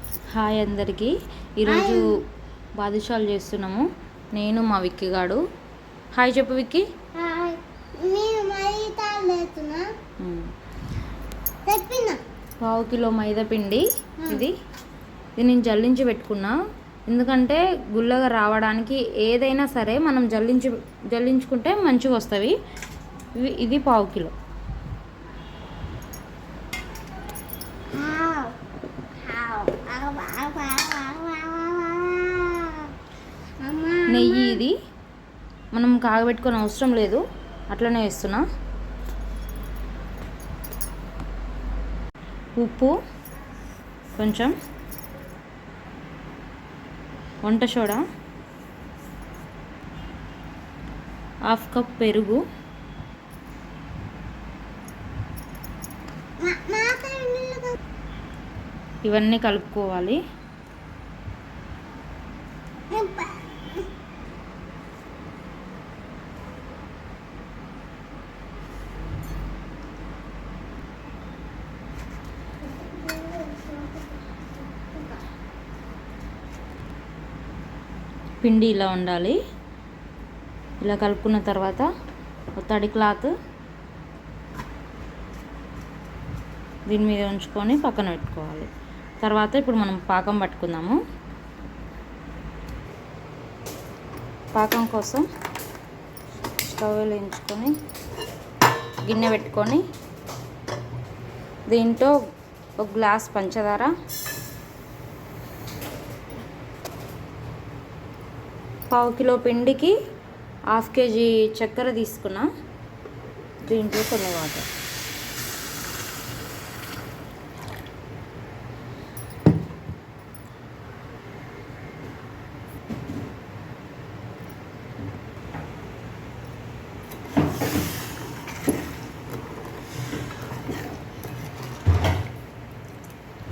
Hi అందరికీ. ఈరోజు బాదుషాలు చేస్తున్నాము. నేను మా విక్కీ గాడు. హాయ్ చెప్పు విక్కీ. పావు కిలో మైదా పిండి ఇది నేను జల్లించి పెట్టుకున్నా. ఎందుకంటే గుల్లగా రావడానికి ఏదైనా సరే మనం జల్లించుకుంటే మంచిగా వస్తాయి. ఇది పావు కిలో. నెయ్యి ఇది మనం కాగబెట్టుకొని అవసరం లేదు, అట్లనే వేస్తున్నా. ఉప్పు కొంచెం, వంట సోడా, హాఫ్ కప్ పెరుగు, ఇవన్నీ కలుపుకోవాలి. పిండి ఇలా ఉండాలి. ఇలా కలుపుకున్న తర్వాత తడి క్లాత్ దీని మీద ఉంచుకొని పక్కన పెట్టుకోవాలి. తర్వాత ఇప్పుడు మనం పాకం పట్టుకుందాము. పాకం కోసం స్టవ్ వెలిగించుకొని గిన్నె పెట్టుకొని దీంట్లో ఒక గ్లాస్ పంచదార, పావు కిలో పిండికి హాఫ్ కేజీ చక్కెర తీసుకున్నా. దీంట్లో కొన్ని వాటర్,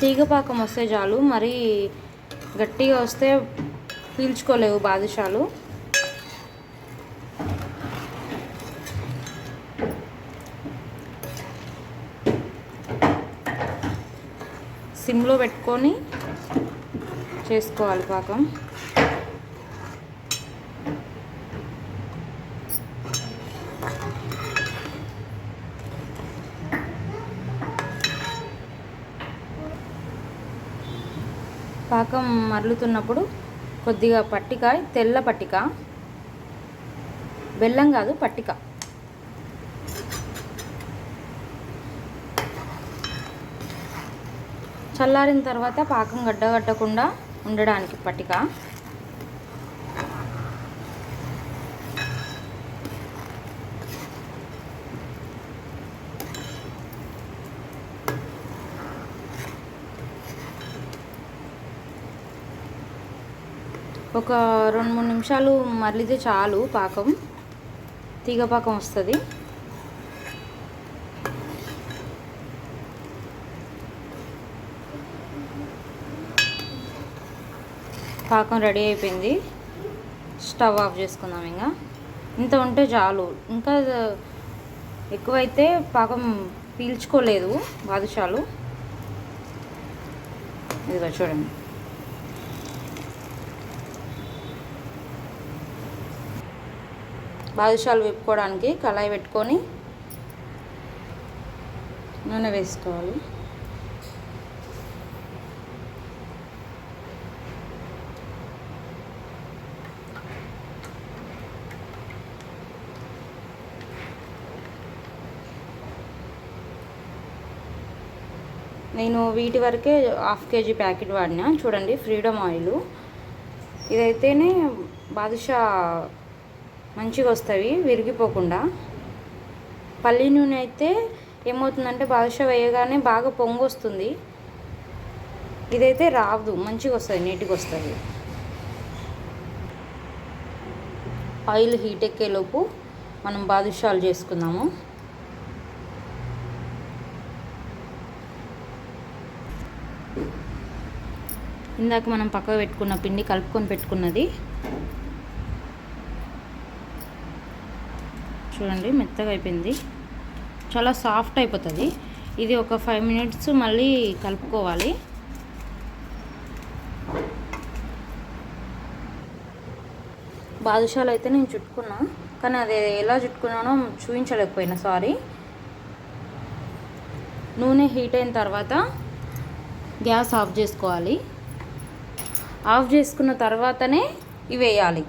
తీగపాకం వస్తే చాలు, మరి గట్టిగా వస్తే పీల్చుకోలేవు బాదుషాలు. సిమ్లో పెట్టుకొని చేసుకోవాలి పాకం. పాకం మరలుతున్నప్పుడు కొద్దిగా పట్టిక, తెల్ల పట్టిక, బెల్లం కాదు పట్టిక, చల్లారిన తర్వాత పాకం గడ్డగట్టకుండా ఉండడానికి పట్టిక. ఒక 2-3 నిమిషాలు మరలితే చాలు, పాకం తీగ పాకం వస్తుంది. పాకం రెడీ అయిపోయింది. స్టవ్ ఆఫ్ చేసుకుందాం. ఇంకా ఇంత ఉంటే చాలు. ఇంకా ఎక్కువైతే పాకం పీల్చుకోలేదు బాదుషాలు. ఇదిగో చూడండి. బాదుషాలు వేపుకోవడానికి కళాయి పెట్టుకొని నూనె వేసుకోవాలి. నేను వీటి వరకే హాఫ్ కేజీ ప్యాకెట్ వాడినా. చూడండి, ఫ్రీడమ్ ఆయిల్. ఇదైతేనే బాదుషా మంచిగా వస్తాయి, విరిగిపోకుండా. పల్లి నూనె అయితే ఏమవుతుందంటే బాదుషా వేయగానే బాగా పొంగు వస్తుంది. ఇదైతే రాదు, మంచిగా వస్తుంది, నీట్గా వస్తుంది. ఆయిల్ హీట్ ఎక్కేలోపు మనం బాదుషాలు చేసుకుందాము. ఇందాక మనం పక్కకు పెట్టుకున్న పిండి కలుపుకొని పెట్టుకున్నది చూడండి, మెత్తగా అయిపోయింది, చాలా సాఫ్ట్ అయిపోతుంది. ఇది ఒక 5 మినిట్స్ మళ్ళీ కలుపుకోవాలి. బాదుషాలు అయితే నేను చుట్టుకున్నా, కానీ అది ఎలా చుట్టుకున్నానో చూపించలేకపోయినా, సారీ. నూనె హీట్ అయిన తర్వాత గ్యాస్ ఆఫ్ చేసుకోవాలి. ఆఫ్ చేసుకున్న తర్వాతనే ఇవి వేయాలి.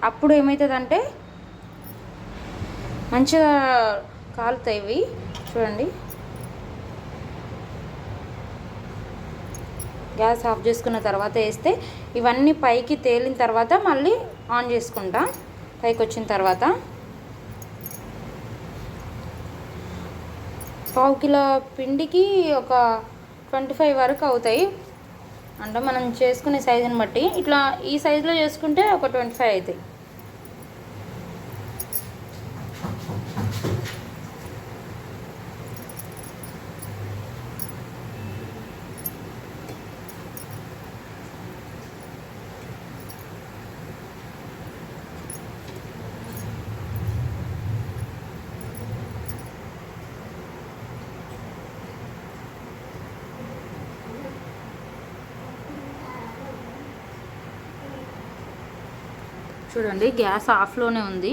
అప్పుడు ఏమవుతుందంటే మంచిగా కాలుతాయి ఇవి. చూడండి, గ్యాస్ ఆఫ్ చేసుకున్న తర్వాత వేస్తే ఇవన్నీ పైకి తేలిన తర్వాత మళ్ళీ ఆన్ చేసుకుంటా. పైకి వచ్చిన తర్వాత 1/2 కిలో పిండికి ఒక 25 వరకు అవుతాయి. అంటే మనం చేసుకునే సైజుని బట్టి, ఇట్లా ఈ సైజులో చేసుకుంటే ఒక 25 అవుతాయి. చూడండి, గ్యాస్ ఆఫ్లోనే ఉంది.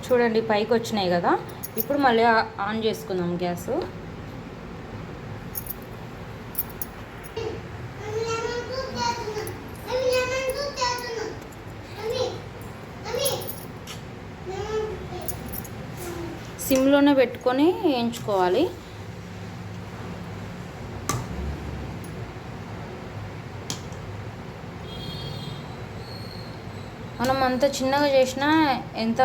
చూడండి, పైకి వచ్చినాయి కదా. ఇప్పుడు మళ్ళీ ఆన్ చేసుకుందాం గ్యాస్. సిమ్లోనే పెట్టుకొని వేయించుకోవాలి. మనం అంత చిన్నగా చేసినా ఎంత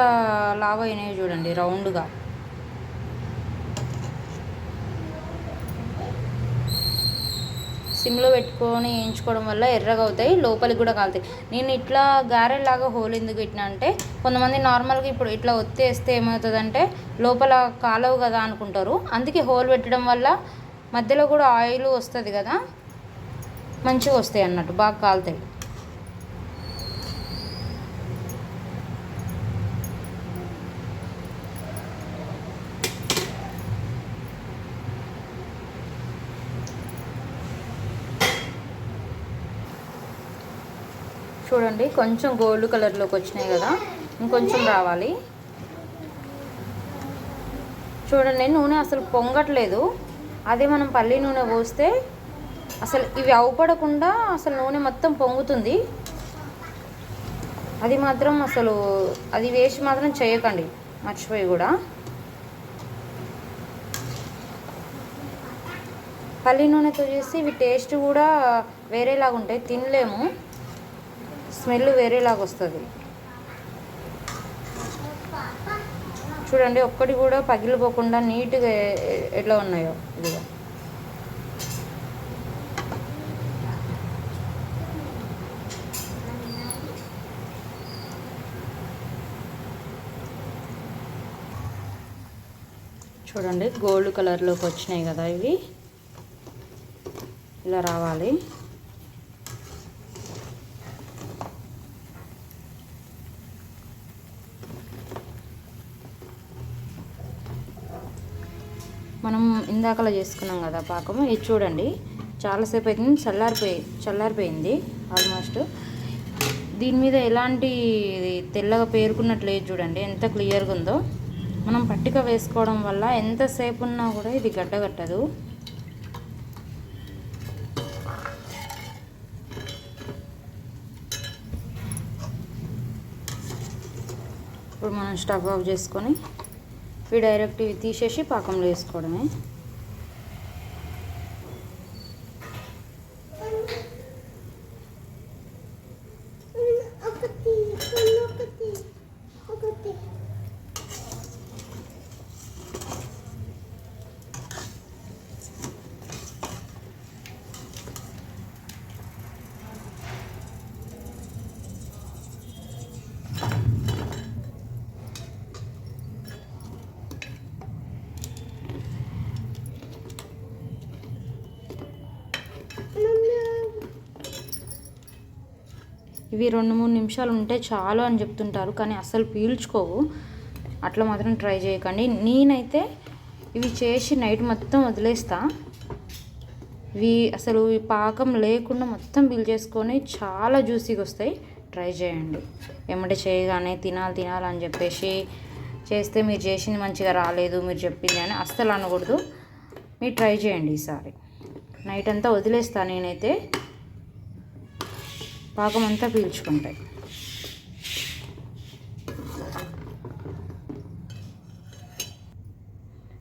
లావు అయినాయో చూడండి, రౌండ్గా. సిమ్లో పెట్టుకొని వేయించుకోవడం వల్ల ఎర్రగా అవుతాయి, లోపలికి కూడా కాలుతాయి. నేను ఇట్లా గారెలాగా హోల్ ఎందుకు పెట్టినా అంటే, కొంతమంది నార్మల్గా ఇప్పుడు ఇట్లా ఒత్తేస్తే ఏమవుతుందంటే లోపల కాలవు కదా అనుకుంటారు. అందుకే హోల్ పెట్టడం వల్ల మధ్యలో కూడా ఆయిల్ వస్తుంది కదా, మంచిగా వస్తాయి అన్నట్టు, బాగా కాలుతాయి. చూడండి, కొంచెం గోల్డ్ కలర్లోకి వచ్చినాయి కదా, ఇంకొంచెం రావాలి. చూడండి, నూనె అసలు పొంగట్లేదు. అదే మనం పల్లి నూనె పోస్తే అసలు ఇవి అవుపడకుండా అసలు నూనె మొత్తం పొంగుతుంది. అది మాత్రం అసలు అది వేస్ట్ మాత్రం చేయకండి, మర్చిపోయి కూడా. పల్లి నూనెతో చేసి ఇవి టేస్ట్ కూడా వేరేలాగా ఉంటాయి, తినలేము, స్మెల్ వేరేలాగా వస్తుంది. చూడండి, ఒక్కటి కూడా పగిలిపోకుండా నీట్గా ఎట్లా ఉన్నాయో ఇదిగా. చూడండి, గోల్డ్ కలర్లోకి వచ్చినాయి కదా, ఇవి ఇలా రావాలి. మనం ఇందాకలా చేసుకున్నాం కదా పాకం, ఇది చూడండి చాలాసేపు అవుతుంది, చల్లారిపోయింది ఆల్మోస్ట్. దీని మీద ఎలాంటి తెల్లగా పేరుకున్నట్లు లేదు, చూడండి ఎంత క్లియర్గా ఉందో. మనం పట్టిక వేసుకోవడం వల్ల ఎంతసేపు ఉన్నా కూడా ఇది గడ్డగట్టదు. ఇప్పుడు మనం స్టవ్ ఆఫ్ చేసుకొని ఇవి డైరెక్ట్ ఇవి తీసేసి పాకంలో వేసుకోవడమే. ఇవి 2-3 నిమిషాలు ఉంటే చాలు అని చెప్తుంటారు, కానీ అస్సలు పీల్చుకోవు. అట్లా మాత్రం ట్రై చేయకండి. నేనైతే ఇవి చేసి నైట్ మొత్తం వదిలేస్తా. ఇవి అసలు ఈ పాకం లేకుండా మొత్తం చేసుకొని చాలా జ్యూసీగా వస్తాయి. ట్రై చేయండి. ఏమంటే చేయగానే తినాలని చెప్పేసి చేస్తే మీరు చేసింది మంచిగా రాలేదు, మీరు చెప్పింది అని అస్సలు అనకూడదు. మీరు ట్రై చేయండి ఈసారి. నైట్ అంతా వదిలేస్తాను నేనైతే, పాకం అంతా పీల్చుకుంటాయి.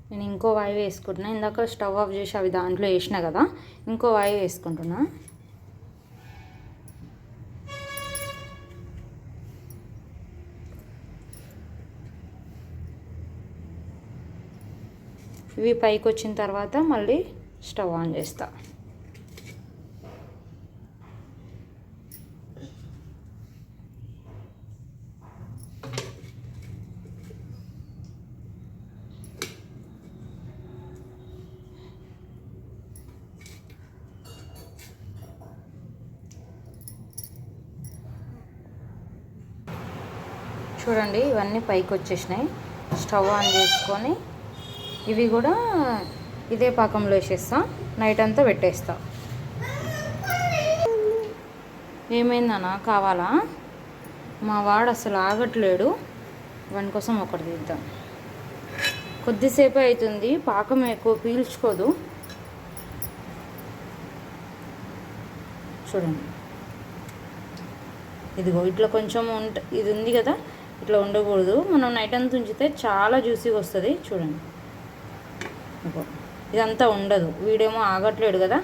నేను ఇంకో వాయి వేసుకుంటున్నా. ఇందాక స్టవ్ ఆఫ్ చేసి అవి దాంట్లో వేసిన కదా, ఇంకో వాయి వేసుకుంటున్నా. ఇవి పైకి వచ్చిన తర్వాత మళ్ళీ స్టవ్ ఆన్ చేస్తా. చూడండి ఇవన్నీ పైకి వచ్చేసినాయి. స్టవ్ ఆన్ చేసుకొని ఇవి కూడా ఇదే పాకంలో వేసేస్తా. నైట్ అంతా పెట్టేస్తా. ఏమైందన్నా కావాలా? మా వాడు అసలు ఆగట్లేడు. వాని కోసం ఒకటి తీద్దాం. కొద్దిసేపే అవుతుంది, పాకం ఎక్కువ పీల్చుకోదు. చూడండి, ఇదిగో ఇట్లా కొంచెం ఇది ఉంది కదా, ఇట్లా ఉండకూడదు. మనం నైట్ అంతా ఉంచితే చాలా జ్యూసీగా వస్తుంది. చూడండి, ఇదంతా ఉండదు. వీడేమో ఆగట్లేడు కదా.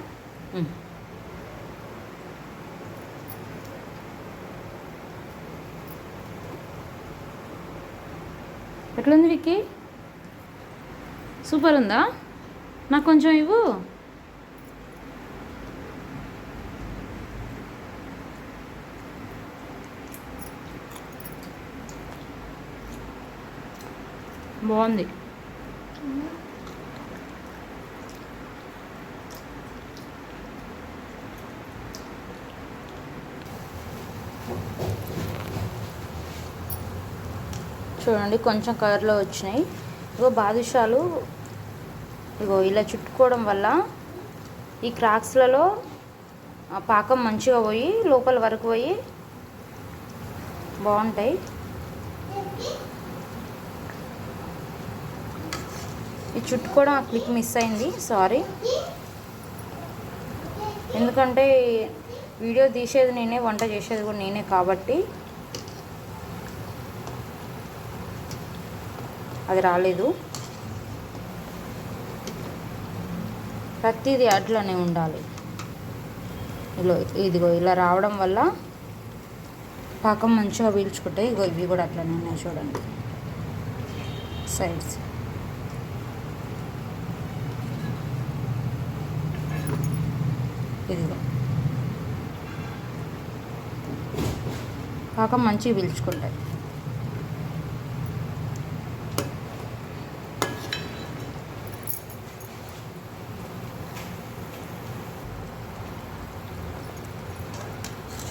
ఎట్లుంది విక్కీ? సూపర్ ఉందా? నాకు కొంచెం ఇవ్వు. బాగుంది. చూడండి కొంచెం కలర్లో వచ్చినాయి. ఇగో బాదుషాలు ఇగో ఇలా చుట్టుకోవడం వల్ల ఈ క్రాక్స్లలో పాకం మంచిగా పోయి లోపల వరకు పోయి బాగుంటాయి. ఈ చుట్టుకోవడం ఆ క్లిక్ మిస్ అయింది, సారీ. ఎందుకంటే వీడియో తీసేది నేనే, వంట చేసేది కూడా నేనే కాబట్టి అది రాలేదు. ప్రతిదీ అట్లనే ఉండాలి. ఇదిగో ఇలా రావడం వల్ల పాకం మంచిగా పీల్చుకుంటాయి. ఇగో ఇవి కూడా అట్లనే ఉన్నాయి చూడండి, సైడ్స్. ఇదిగో పాకం మంచిగా పీల్చుకుంటాయి.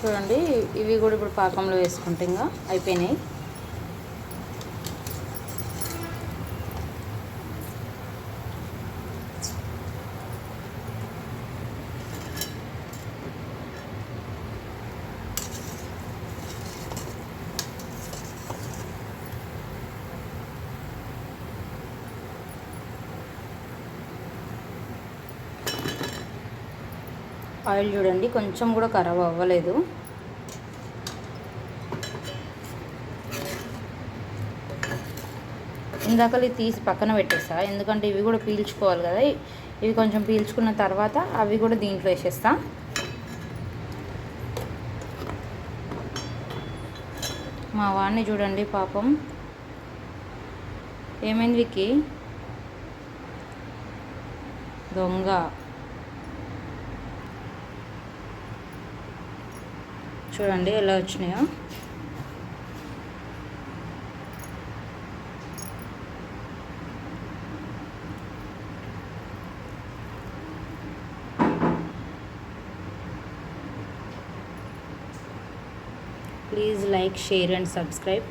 చూడండి ఇవి కూడా ఇప్పుడు పాకంలో వేసుకుంటే ఇంకా అయిపోయినాయి. ఆయిల్ చూడండి కొంచెం కూడా ఖరాబ్ అవ్వలేదు. ఇందాకలు తీసి పక్కన పెట్టేస్తా, ఎందుకంటే ఇవి కూడా పీల్చుకోవాలి కదా. ఇవి కొంచెం పీల్చుకున్న తర్వాత అవి కూడా దీంట్లో వేసేస్తా. మా వాడిని చూడండి పాపం, ఏమైంది విక్కీ? దొంగ. చూడండి ఎలా వచ్చినాయో. Please like, share and subscribe.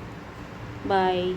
Bye.